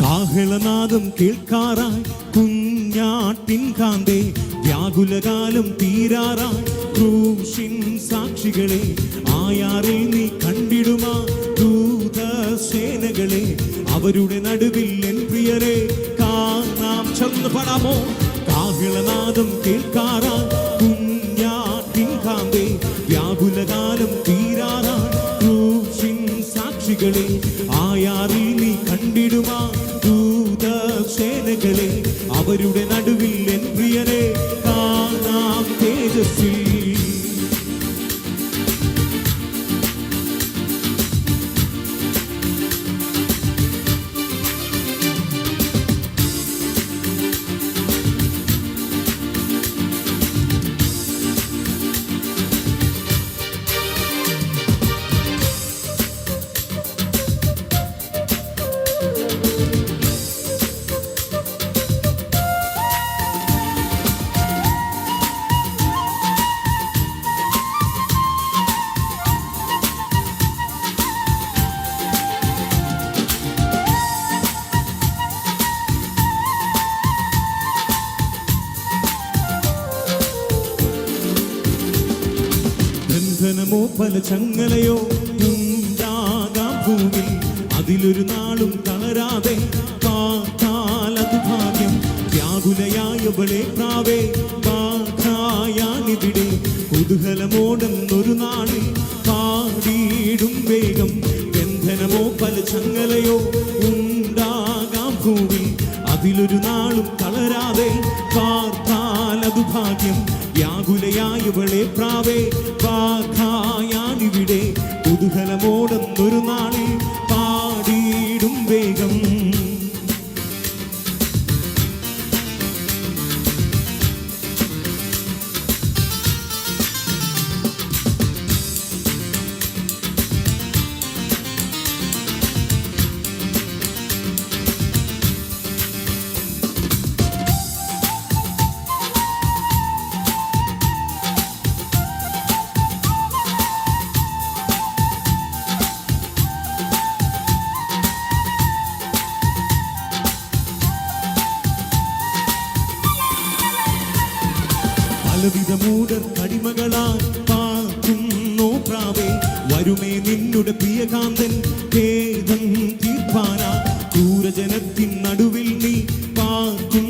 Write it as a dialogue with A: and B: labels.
A: കാഹളനാദം കേൾക്കാറായി കുഞ്ഞാട്ടിൻ കാന്തേ, വ്യാകുലകാലം തീരാറായി ക്രൂശിൻ സാക്ഷികളെ, ആയാറിൽ നീ കണ്ടിടുമാ ദൂതസേനകളെ, അവരുടെ നടുവിൽ എൻ പ്രിയരെ കാണാം. ചെന്ന് പാടാമോ? കാഹളനാദം കേൾക്കാറായി കുഞ്ഞാട്ടിൻ കാന്തേ, വ്യാകുലകാലം തീരാറായി ക്രൂശിൻ സാക്ഷികളെ, ആയാറിൽ നീ കണ്ടിടുമാ ദൂതസേനകളെ, അവരുടെ നടുവിൽ എൻ പ്രിയരെ കാണാം തേജസ്സിൽ. ബന്ധനമോ പല ചങ്ങലയോ ഉണ്ടാകാം ഭൂമിൽ, അതിലൊരു നാളും തളരാതെ പാതാലതു ഭാഗ്യം. വ്യാകുലയായവളെ പ്രാവേ ബാധായാനിവിടെ, കുതൂഹലമോടെന്നൊരു നാളിൽ പാടിയിടും വേഗം. ബന്ധനമോ പല ചങ്ങലയോ ഉണ്ടാകാം ഭൂമിൽ, അതിലൊരു നാളും തളരാതെ പാതാലതു ഭാഗ്യം. വ്യാകുലയായവളെ പ്രാവേ ബാധായാനിവിടെ, കുതൂഹലമോടെന്നൊരു നാളിൽ പാടിയിടും വേഗം. പലവിധ മൂടർ കടിമകളാൽ പാർക്കുന്നോ പ്രാവേ, വരുമേ നിന്നുടെ പ്രിയകാന്തൻ ഖേദം തീർപ്പാനാ. ക്രൂരജനത്തിൻ നടുവിൽ നീ പാർക്കും